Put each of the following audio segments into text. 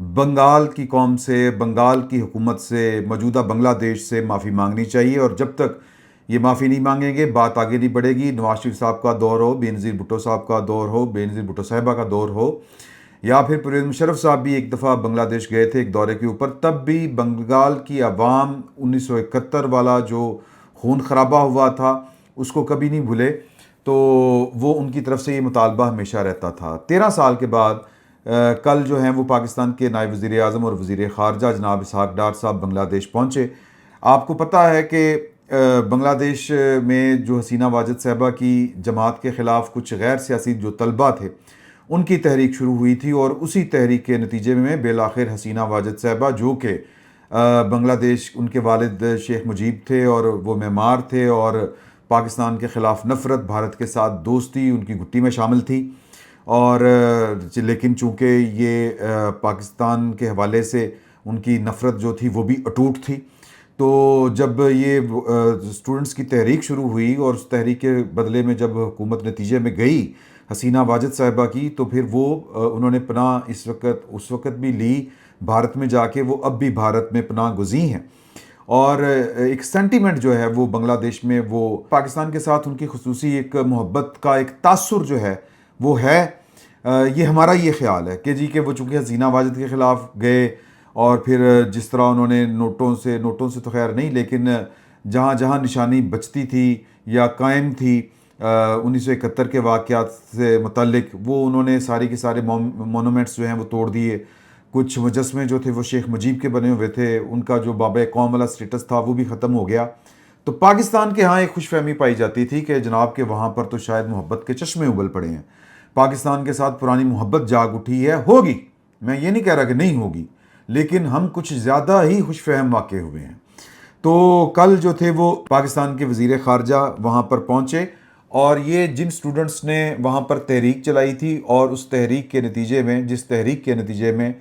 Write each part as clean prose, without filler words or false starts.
بنگال کی قوم سے، بنگال کی حکومت سے، موجودہ بنگلہ دیش سے معافی مانگنی چاہیے، اور جب تک یہ معافی نہیں مانگیں گے بات آگے نہیں بڑھے گی۔ نواز شریف صاحب کا دور ہو، بے نظیر بھٹو صاحب کا دور ہو، بے نظیر بھٹو صاحبہ کا دور ہو، یا پھر پرویز مشرف صاحب بھی ایک دفعہ بنگلہ دیش گئے تھے ایک دورے کے اوپر، تب بھی بنگال کی عوام 1971 والا جو خون خرابہ ہوا تھا اس کو کبھی نہیں بھولے، تو وہ ان کی طرف سے یہ مطالبہ ہمیشہ رہتا تھا۔ 13 سال کے بعد کل جو ہیں وہ پاکستان کے نائب وزیر اعظم اور وزیر خارجہ جناب اسحاق ڈار صاحب بنگلہ دیش پہنچے۔ آپ کو پتہ ہے کہ بنگلہ دیش میں جو حسینہ واجد صاحبہ کی جماعت کے خلاف کچھ غیر سیاسی جو طلبہ تھے ان کی تحریک شروع ہوئی تھی، اور اسی تحریک کے نتیجے میں بالآخر حسینہ واجد صاحبہ جو کہ بنگلہ دیش، ان کے والد شیخ مجیب تھے اور وہ معمار تھے، اور پاکستان کے خلاف نفرت، بھارت کے ساتھ دوستی ان کی گھٹی میں شامل تھی، اور لیکن چونکہ یہ پاکستان کے حوالے سے ان کی نفرت جو تھی وہ بھی اٹوٹ تھی، تو جب یہ اسٹوڈنٹس کی تحریک شروع ہوئی اور اس تحریک کے بدلے میں جب حکومت نتیجے میں گئی حسینہ واجد صاحبہ کی، تو پھر وہ انہوں نے پناہ اس وقت بھی لی بھارت میں جا کے، وہ اب بھی بھارت میں پناہ گزین ہیں، اور ایک سینٹیمنٹ جو ہے وہ بنگلہ دیش میں وہ پاکستان کے ساتھ ان کی خصوصی ایک محبت کا ایک تاثر جو ہے وہ ہے۔ یہ ہمارا یہ خیال ہے کہ کہ وہ چونکہ حسینہ واجد کے خلاف گئے، اور پھر جس طرح انہوں نے نوٹوں سے تو خیر نہیں، لیکن جہاں جہاں نشانی بچتی تھی یا قائم تھی 1971 کے واقعات سے متعلق، وہ انہوں نے سارے کے سارے مونومنٹس جو ہیں وہ توڑ دیے۔ کچھ مجسمے جو تھے وہ شیخ مجیب کے بنے ہوئے تھے، ان کا جو بابا قوم والا سٹیٹس تھا وہ بھی ختم ہو گیا۔ تو پاکستان کے ہاں ایک خوش فہمی پائی جاتی تھی کہ جناب کے وہاں پر تو شاید محبت کے چشمے ابل پڑے ہیں، پاکستان کے ساتھ پرانی محبت جاگ اٹھی ہے، ہوگی، میں یہ نہیں کہہ رہا کہ نہیں ہوگی، لیکن ہم کچھ زیادہ ہی خوش فہم واقع ہوئے ہیں۔ تو کل جو تھے وہ پاکستان کے وزیر خارجہ وہاں پر پہنچے، اور یہ جن سٹوڈنٹس نے وہاں پر تحریک چلائی تھی، اور اس تحریک کے نتیجے میں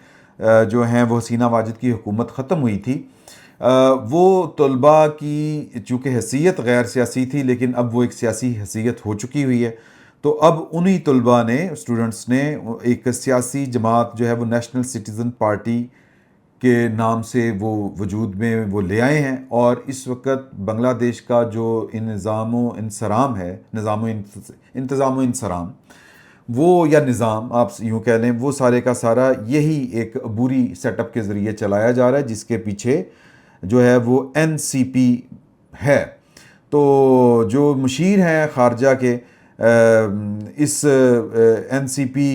جو ہیں وہ حسینہ واجد کی حکومت ختم ہوئی تھی، وہ طلباء کی چونکہ حیثیت غیر سیاسی تھی، لیکن اب وہ ایک سیاسی حیثیت ہو چکی ہوئی ہے، تو اب انہی طلباء نے، اسٹوڈنٹس نے ایک سیاسی جماعت جو ہے وہ نیشنل سٹیزن پارٹی کے نام سے وہ وجود میں وہ لے آئے ہیں، اور اس وقت بنگلہ دیش کا جو نظام و انصرام ہے، انتظام و انصرام، وہ یا نظام آپ یوں کہہ لیں، وہ سارے کا سارا یہی ایک عبوری سیٹ اپ کے ذریعے چلایا جا رہا ہے، جس کے پیچھے جو ہے وہ این سی پی ہے۔ تو جو مشیر ہیں خارجہ کے، اس این سی پی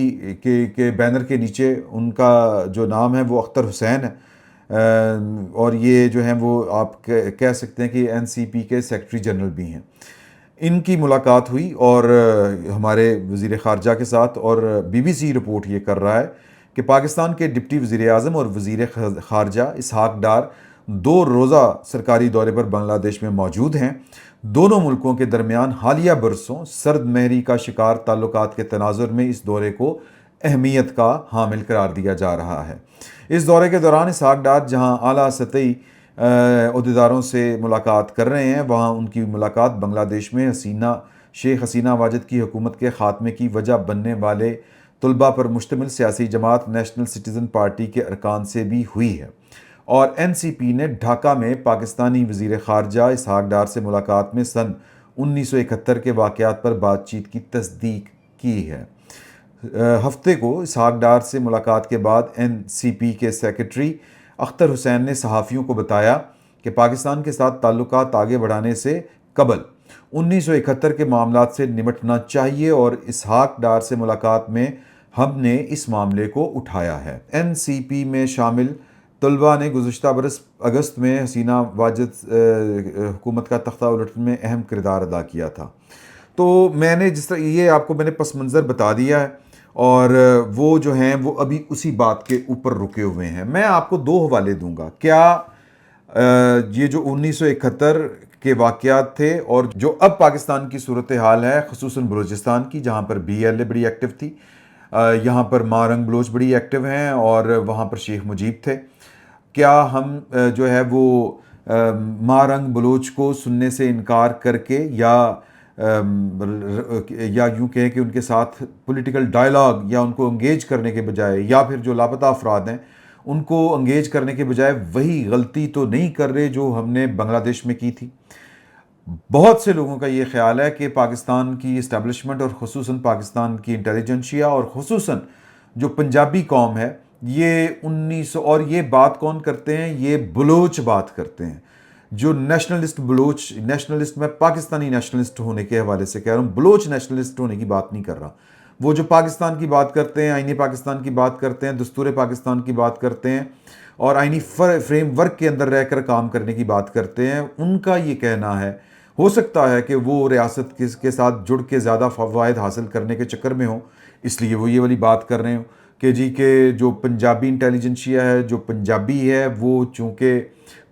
کے بینر کے نیچے ان کا جو نام ہے وہ اختر حسین ہے، اور یہ جو ہیں وہ آپ کہہ سکتے ہیں کہ این سی پی کے سیکرٹری جنرل بھی ہیں۔ ان کی ملاقات ہوئی اور ہمارے وزیر خارجہ کے ساتھ، اور بی بی سی رپورٹ یہ کر رہا ہے کہ پاکستان کے ڈپٹی وزیر اعظم اور وزیر خارجہ اسحاق ڈار 2 روزہ سرکاری دورے پر بنگلہ دیش میں موجود ہیں۔ دونوں ملکوں کے درمیان حالیہ برسوں سرد مہری کا شکار تعلقات کے تناظر میں اس دورے کو اہمیت کا حامل قرار دیا جا رہا ہے۔ اس دورے کے دوران اسحاق ڈار جہاں اعلیٰ سطحی عہدیداروں سے ملاقات کر رہے ہیں، وہاں ان کی ملاقات بنگلہ دیش میں شیخ حسینہ واجد کی حکومت کے خاتمے کی وجہ بننے والے طلباء پر مشتمل سیاسی جماعت نیشنل سٹیزن پارٹی کے ارکان سے بھی ہوئی ہے، اور این سی پی نے ڈھاکہ میں پاکستانی وزیر خارجہ اسحاق ڈار سے ملاقات میں سن 1971 کے واقعات پر بات چیت کی تصدیق کی ہے۔ ہفتے کو اسحاق ڈار سے ملاقات کے بعد این سی پی کے سیکرٹری اختر حسین نے صحافیوں کو بتایا کہ پاکستان کے ساتھ تعلقات آگے بڑھانے سے قبل 1971 کے معاملات سے نمٹنا چاہیے، اور اسحاق ڈار سے ملاقات میں ہم نے اس معاملے کو اٹھایا ہے۔ این سی پی میں شامل طلباء نے گزشتہ برس اگست میں حسینہ واجد حکومت کا تختہ الٹنے میں اہم کردار ادا کیا تھا۔ تو میں نے جس طرح یہ آپ کو میں نے پس منظر بتا دیا ہے، اور وہ جو ہیں وہ ابھی اسی بات کے اوپر رکے ہوئے ہیں۔ میں آپ کو 2 حوالے دوں گا، کیا یہ جو 1971 کے واقعات تھے اور جو اب پاکستان کی صورتحال ہے، خصوصاً بلوچستان کی، جہاں پر بی ایل اے بڑی ایکٹیو تھی، یہاں پر ماں رنگ بلوچ بڑی ایکٹیو ہیں، اور وہاں پر شیخ مجیب تھے، کیا ہم جو ہے وہ ماں رنگ بلوچ کو سننے سے انکار کر کے، یا یوں کہیں کہ ان کے ساتھ پولیٹیکل ڈائلاگ یا ان کو انگیج کرنے کے بجائے، یا پھر جو لاپتہ افراد ہیں ان کو انگیج کرنے کے بجائے وہی غلطی تو نہیں کر رہے جو ہم نے بنگلہ دیش میں کی تھی. بہت سے لوگوں کا یہ خیال ہے کہ پاکستان کی اسٹیبلشمنٹ اور خصوصاً پاکستان کی انٹیلیجنشیا اور خصوصاً جو پنجابی قوم ہے یہ 1900 اور یہ بات کون کرتے ہیں؟ یہ بلوچ بات کرتے ہیں. جو نیشنلسٹ بلوچ، نیشنلسٹ میں پاکستانی نیشنلسٹ ہونے کے حوالے سے کہہ رہا ہوں، بلوچ نیشنلسٹ ہونے کی بات نہیں کر رہا. وہ جو پاکستان کی بات کرتے ہیں، آئینی پاکستان کی بات کرتے ہیں، دستور پاکستان کی بات کرتے ہیں اور آئینی فریم ورک کے اندر رہ کر کام کرنے کی بات کرتے ہیں، ان کا یہ کہنا ہے ہو سکتا ہے کہ وہ ریاست کے ساتھ جڑ کے زیادہ فوائد حاصل کرنے کے چکر میں ہوں، اس لیے وہ یہ والی بات کر رہے ہوں کہ جی کہ جو پنجابی انٹیلیجنشیا ہے، جو پنجابی ہے، وہ چونکہ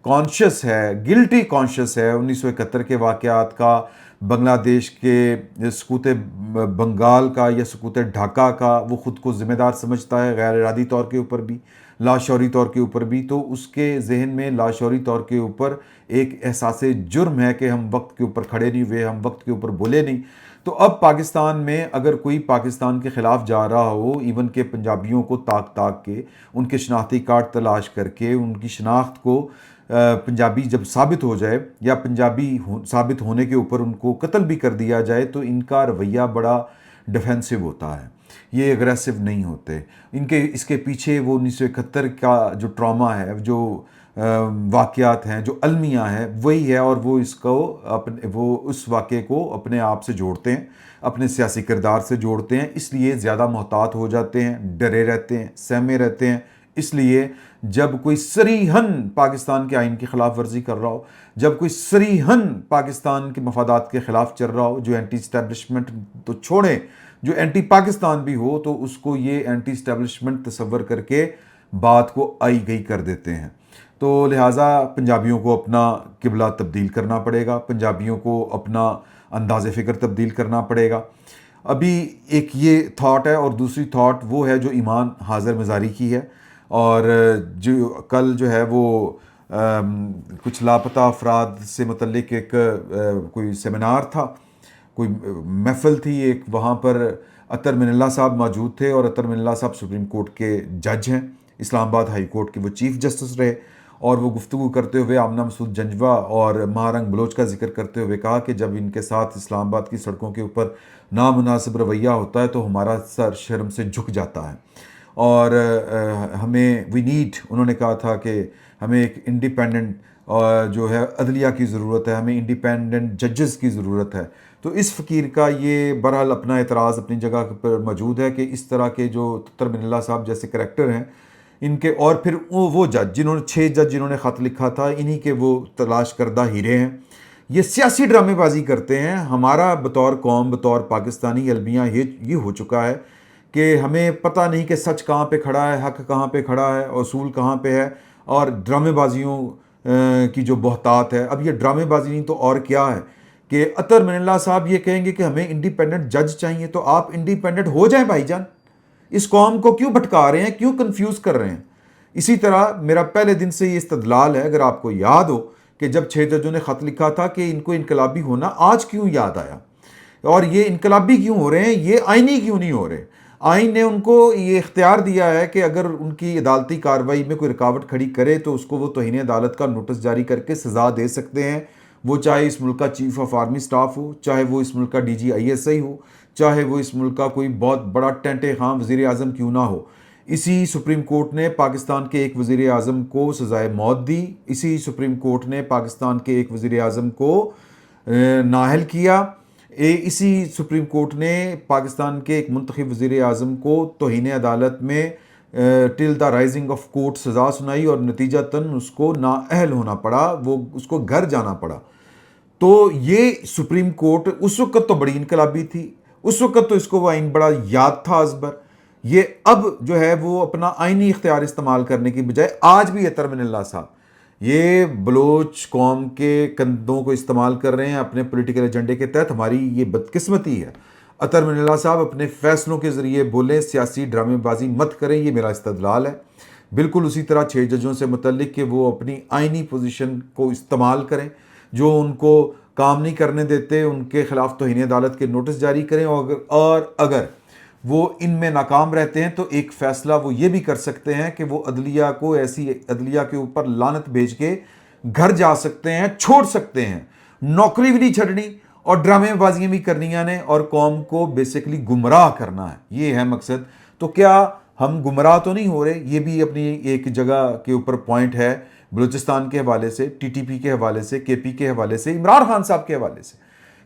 کانشیس ہے، گلٹی کانشیس ہے 1971 کے واقعات کا، بنگلہ دیش کے سقوط بنگال کا یا سقوط ڈھاکہ کا، وہ خود کو ذمہ دار سمجھتا ہے، غیر ارادی طور کے اوپر بھی، لاشعوری طور کے اوپر بھی. تو اس کے ذہن میں لاشعوری طور کے اوپر ایک احساس جرم ہے کہ ہم وقت کے اوپر کھڑے نہیں ہوئے، ہم وقت کے اوپر بولے نہیں. تو اب پاکستان میں اگر کوئی پاکستان کے خلاف جا رہا ہو، ایون کہ پنجابیوں کو تاک تاک کے، ان کے شناختی کارڈ تلاش کر کے، ان کی شناخت کو پنجابی جب ثابت ہو جائے یا پنجابی ثابت ہونے کے اوپر ان کو قتل بھی کر دیا جائے، تو ان کا رویہ بڑا ڈیفینسو ہوتا ہے، یہ اگریسو نہیں ہوتے. اس کے پیچھے وہ 1971 کا جو ٹراما ہے، جو واقعات ہیں، جو المیہ ہیں، وہی ہے، اور وہ اس واقعے کو اپنے آپ سے جوڑتے ہیں، اپنے سیاسی کردار سے جوڑتے ہیں، اس لیے زیادہ محتاط ہو جاتے ہیں، ڈرے رہتے ہیں، سہمے رہتے ہیں. اس لیے جب کوئی صریحاً پاکستان کے آئین کی خلاف ورزی کر رہا ہو، جب کوئی صریحاً پاکستان کے مفادات کے خلاف چل رہا ہو، جو اینٹی اسٹیبلشمنٹ تو چھوڑیں، جو اینٹی پاکستان بھی ہو، تو اس کو یہ اینٹی اسٹیبلشمنٹ تصور کر کے بات کو آئی گئی کر دیتے ہیں. تو لہٰذا پنجابیوں کو اپنا قبلہ تبدیل کرنا پڑے گا، پنجابیوں کو اپنا انداز فکر تبدیل کرنا پڑے گا. ابھی ایک یہ تھاٹ ہے، اور دوسری تھاٹ وہ ہے جو ایمان حاضر مزاری کی ہے. اور جو کل جو ہے وہ کچھ لاپتہ افراد سے متعلق ایک کوئی سیمینار تھا، کوئی محفل تھی ایک، وہاں پر اطہر من اللہ صاحب موجود تھے، اور اطہر من اللہ صاحب سپریم کورٹ کے جج ہیں، اسلام آباد ہائی کورٹ کے وہ چیف جسٹس رہے. اور وہ گفتگو کرتے ہوئے آمنہ مسعود جنجوہ اور مہارنگ بلوچ کا ذکر کرتے ہوئے کہا کہ جب ان کے ساتھ اسلام آباد کی سڑکوں کے اوپر نامناسب رویہ ہوتا ہے تو ہمارا سر شرم سے جھک جاتا ہے. اور ہمیں انہوں نے کہا تھا کہ ہمیں ایک انڈیپینڈنٹ جو ہے عدلیہ کی ضرورت ہے، ہمیں انڈیپینڈنٹ ججز کی ضرورت ہے. تو اس فقیر کا یہ بہرحال اپنا اعتراض اپنی جگہ پر موجود ہے کہ اس طرح کے جو اطہر من اللہ صاحب جیسے کریکٹر ہیں ان کے، اور پھر وہ جج 6 جج جنہوں نے خط لکھا تھا، انہی کے وہ تلاش کردہ ہیرے ہیں، یہ سیاسی ڈرامے بازی کرتے ہیں. ہمارا بطور قوم، بطور پاکستانی المیہ یہ ہو چکا ہے کہ ہمیں پتہ نہیں کہ سچ کہاں پہ کھڑا ہے، حق کہاں پہ کھڑا ہے، اصول کہاں پہ ہے، اور ڈرامے بازیوں کی جو بہتات ہے. اب یہ ڈرامے بازی نہیں تو اور کیا ہے کہ اطہر من اللہ صاحب یہ کہیں گے کہ ہمیں انڈیپینڈنٹ جج چاہیے، تو آپ انڈیپینڈنٹ ہو جائیں بھائی جان. اس قوم کو کیوں بھٹکا رہے ہیں، کیوں کنفیوز کر رہے ہیں؟ اسی طرح میرا پہلے دن سے یہ استدلال ہے، اگر آپ کو یاد ہو کہ جب 6 ججوں نے خط لکھا تھا کہ ان کو انقلابی ہونا آج کیوں یاد آیا، اور یہ انقلابی کیوں ہو رہے ہیں، یہ آئینی کیوں نہیں ہو رہے. آئین نے ان کو یہ اختیار دیا ہے کہ اگر ان کی عدالتی کارروائی میں کوئی رکاوٹ کھڑی کرے تو اس کو وہ توہین عدالت کا نوٹس جاری کر کے سزا دے سکتے ہیں، وہ چاہے اس ملک کا چیف آف آرمی سٹاف ہو، چاہے وہ اس ملک کا D G I S I ہو، چاہے وہ اس ملک کا کوئی بہت بڑا ٹینٹے خاں وزیر اعظم کیوں نہ ہو. اسی سپریم کورٹ نے پاکستان کے ایک وزیر اعظم کو سزائے موت دی، اسی سپریم کورٹ نے پاکستان کے ایک وزیر اعظم کو نااہل کیا، اسی سپریم کورٹ نے پاکستان کے ایک منتخب وزیر اعظم کو توہین عدالت میں ٹل دا رائزنگ آف کورٹ سزا سنائی، اور نتیجتاً اس کو نااہل ہونا پڑا، وہ اس کو گھر جانا پڑا. تو یہ سپریم کورٹ اس وقت تو بڑی انقلابی تھی، اس وقت تو اس کو وہ آئین بڑا یاد تھا ازبر. یہ اب جو ہے وہ اپنا آئینی اختیار استعمال کرنے کی بجائے آج بھی اطہر من اللہ صاحب یہ بلوچ قوم کے کندھوں کو استعمال کر رہے ہیں اپنے پولیٹیکل ایجنڈے کے تحت. ہماری یہ بدقسمتی ہے. اطہر من اللہ صاحب اپنے فیصلوں کے ذریعے بولیں، سیاسی ڈرامے بازی مت کریں، یہ میرا استدلال ہے. بالکل اسی طرح 6 ججوں سے متعلق کہ وہ اپنی آئینی پوزیشن کو استعمال کریں، جو ان کو کام نہیں کرنے دیتے ان کے خلاف توہین عدالت کے نوٹس جاری کریں، اور اگر وہ ان میں ناکام رہتے ہیں تو ایک فیصلہ وہ یہ بھی کر سکتے ہیں کہ وہ عدلیہ کو ایسی عدلیہ کے اوپر لعنت بھیج کے گھر جا سکتے ہیں, چھوڑ سکتے ہیں. نوکری بھی نہیں چھڑنی اور ڈرامے بازیاں بھی کرنیاں نے اور قوم کو بیسیکلی گمراہ کرنا ہے, یہ ہے مقصد. تو کیا ہم گمراہ تو نہیں ہو رہے؟ یہ بھی اپنی ایک جگہ کے اوپر پوائنٹ ہے, بلوچستان کے حوالے سے, ٹی ٹی پی کے حوالے سے, کے پی کے حوالے سے, عمران خان صاحب کے حوالے سے.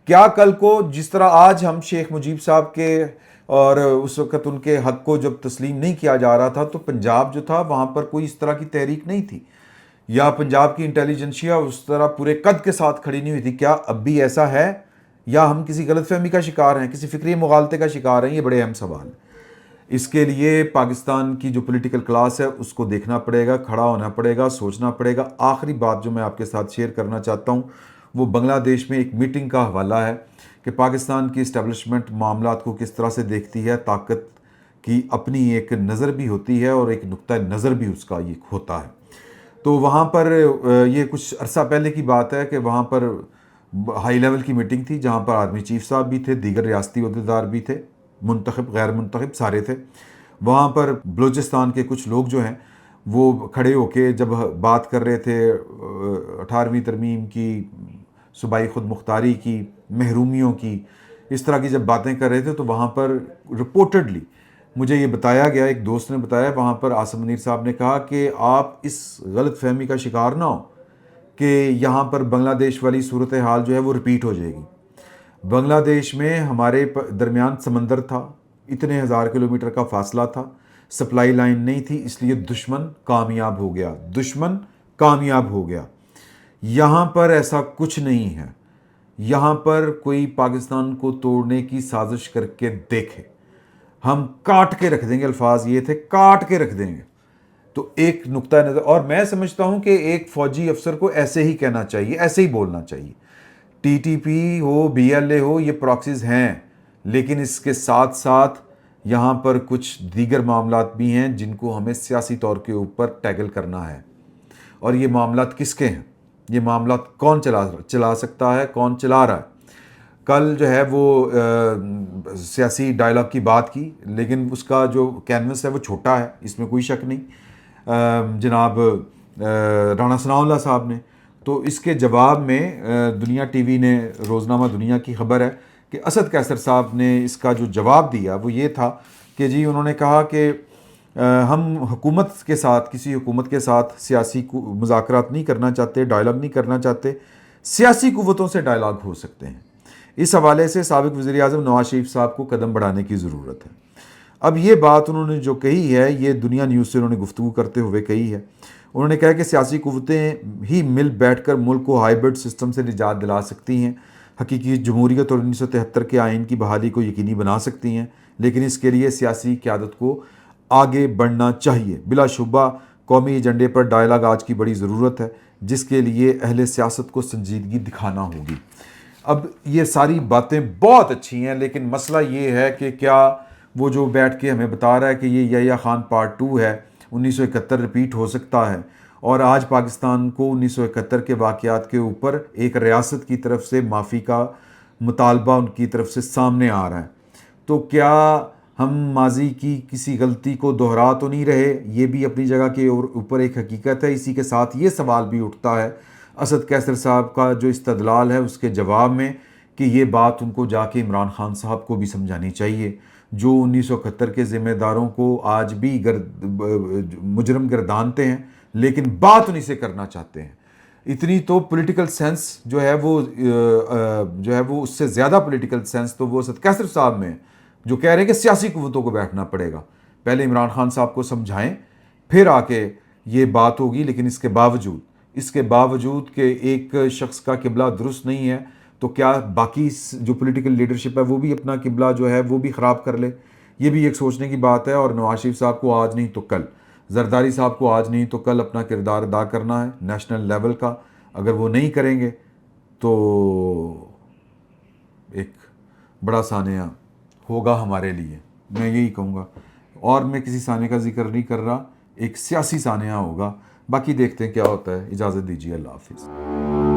کیا کل کو جس طرح آج ہم شیخ مجیب صاحب کے اور اس وقت ان کے حق کو جب تسلیم نہیں کیا جا رہا تھا تو پنجاب جو تھا وہاں پر کوئی اس طرح کی تحریک نہیں تھی, یا پنجاب کی انٹیلیجنسیا اس طرح پورے قد کے ساتھ کھڑی نہیں ہوئی تھی. کیا اب بھی ایسا ہے یا ہم کسی غلط فہمی کا شکار ہیں, کسی فکری مغالطے کا شکار ہیں؟ یہ بڑے اہم سوال ہیں. اس کے لیے پاکستان کی جو پولیٹیکل کلاس ہے اس کو دیکھنا پڑے گا, کھڑا ہونا پڑے گا, سوچنا پڑے گا. آخری بات جو میں آپ کے ساتھ شیئر کرنا چاہتا ہوں وہ بنگلہ دیش میں ایک میٹنگ کا حوالہ ہے کہ پاکستان کی اسٹیبلشمنٹ معاملات کو کس طرح سے دیکھتی ہے. طاقت کی اپنی ایک نظر بھی ہوتی ہے اور ایک نقطہ نظر بھی اس کا یہ ہوتا ہے. تو وہاں پر یہ کچھ عرصہ پہلے کی بات ہے کہ وہاں پر ہائی لیول کی میٹنگ تھی جہاں پر آرمی چیف صاحب بھی تھے, دیگر ریاستی عہدیدار بھی تھے, منتخب غیر منتخب سارے تھے. وہاں پر بلوچستان کے کچھ لوگ جو ہیں وہ کھڑے ہو کے جب بات کر رہے تھے 18ویں ترمیم کی, صوبائی خود مختاری کی, محرومیوں کی, اس طرح کی جب باتیں کر رہے تھے تو وہاں پر رپورٹڈلی مجھے یہ بتایا گیا, ایک دوست نے بتایا, وہاں پر آصم منیر صاحب نے کہا کہ آپ اس غلط فہمی کا شکار نہ ہو کہ یہاں پر بنگلہ دیش والی صورتحال جو ہے وہ ریپیٹ ہو جائے گی. بنگلہ دیش میں ہمارے درمیان سمندر تھا, اتنے 1000 کلومیٹر کا فاصلہ تھا, سپلائی لائن نہیں تھی, اس لیے دشمن کامیاب ہو گیا, دشمن کامیاب ہو گیا. یہاں پر ایسا کچھ نہیں ہے. یہاں پر کوئی پاکستان کو توڑنے کی سازش کر کے دیکھے, ہم کاٹ کے رکھ دیں گے. الفاظ یہ تھے, کاٹ کے رکھ دیں گے. تو ایک نقطہ نظر, اور میں سمجھتا ہوں کہ ایک فوجی افسر کو ایسے ہی کہنا چاہیے, ایسے ہی بولنا چاہیے. ٹی ٹی پی ہو, بی ایل اے ہو, یہ پراکسیز ہیں, لیکن اس کے ساتھ ساتھ یہاں پر کچھ دیگر معاملات بھی ہیں جن کو ہمیں سیاسی طور کے اوپر ٹیکل کرنا ہے. اور یہ معاملات کس کے ہیں؟ یہ معاملات کون چلا سکتا ہے, کون چلا رہا ہے؟ کل جو ہے وہ سیاسی ڈائلاگ کی بات کی, لیکن اس کا جو کینوس ہے وہ چھوٹا ہے, اس میں کوئی شک نہیں. جناب رانا ثناء اللہ صاحب نے, تو اس کے جواب میں دنیا ٹی وی نے, روزنامہ دنیا کی خبر ہے کہ اسد قیصر صاحب نے اس کا جو جواب دیا وہ یہ تھا کہ جی انہوں نے کہا کہ ہم حکومت کے ساتھ, کسی حکومت کے ساتھ سیاسی مذاکرات نہیں کرنا چاہتے, ڈائلاگ نہیں کرنا چاہتے, سیاسی قوتوں سے ڈائلاگ ہو سکتے ہیں. اس حوالے سے سابق وزیر اعظم نواز شریف صاحب کو قدم بڑھانے کی ضرورت ہے. اب یہ بات انہوں نے جو کہی ہے یہ دنیا نیوز سے انہوں نے گفتگو کرتے ہوئے کہی ہے. انہوں نے کہا کہ سیاسی قوتیں ہی مل بیٹھ کر ملک کو ہائیبرڈ سسٹم سے نجات دلا سکتی ہیں, حقیقی جمہوریت اور 1973 کے آئین کی بحالی کو یقینی بنا سکتی ہیں, لیکن اس کے لیے سیاسی قیادت کو آگے بڑھنا چاہیے. بلا شبہ قومی ایجنڈے پر ڈائلاگ آج کی بڑی ضرورت ہے, جس کے لیے اہل سیاست کو سنجیدگی دکھانا ہوگی. اب یہ ساری باتیں بہت اچھی ہیں, لیکن مسئلہ یہ ہے کہ کیا وہ جو بیٹھ کے ہمیں بتا رہا ہے کہ یہ یحییٰ خان پارٹ 2 ہے, 1971 ریپیٹ ہو سکتا ہے, اور آج پاکستان کو 1971 کے واقعات کے اوپر ایک ریاست کی طرف سے معافی کا مطالبہ ان کی طرف سے سامنے آ رہا ہے, تو کیا ہم ماضی کی کسی غلطی کو دہرا تو نہیں رہے؟ یہ بھی اپنی جگہ کے اوپر ایک حقیقت ہے. اسی کے ساتھ یہ سوال بھی اٹھتا ہے اسد قیصر صاحب کا جو استدلال ہے اس کے جواب میں کہ یہ بات ان کو جا کے عمران خان صاحب کو بھی سمجھانی چاہیے, جو 1971 کے ذمہ داروں کو آج بھی مجرم گردانتے ہیں لیکن بات انہیں سے کرنا چاہتے ہیں. اتنی تو پولیٹیکل سینس جو ہے وہ اس سے زیادہ پولیٹیکل سینس تو وہ اسد قیصر صاحب میں, جو کہہ رہے ہیں کہ سیاسی قوتوں کو بیٹھنا پڑے گا. پہلے عمران خان صاحب کو سمجھائیں, پھر آ کے یہ بات ہوگی. لیکن اس کے باوجود کہ ایک شخص کا قبلہ درست نہیں ہے تو کیا باقی جو پولیٹیکل لیڈرشپ ہے وہ بھی اپنا قبلہ جو ہے وہ بھی خراب کر لے؟ یہ بھی ایک سوچنے کی بات ہے. اور نواز شریف صاحب کو آج نہیں تو کل, زرداری صاحب کو آج نہیں تو کل اپنا کردار ادا کرنا ہے نیشنل لیول کا. اگر وہ نہیں کریں گے تو ایک بڑا سانحہ ہوگا ہمارے لیے, میں یہی کہوں گا. اور میں کسی سانحے کا ذکر نہیں کر رہا, ایک سیاسی سانحہ ہوگا. باقی دیکھتے ہیں کیا ہوتا ہے. اجازت دیجیے, اللہ حافظ.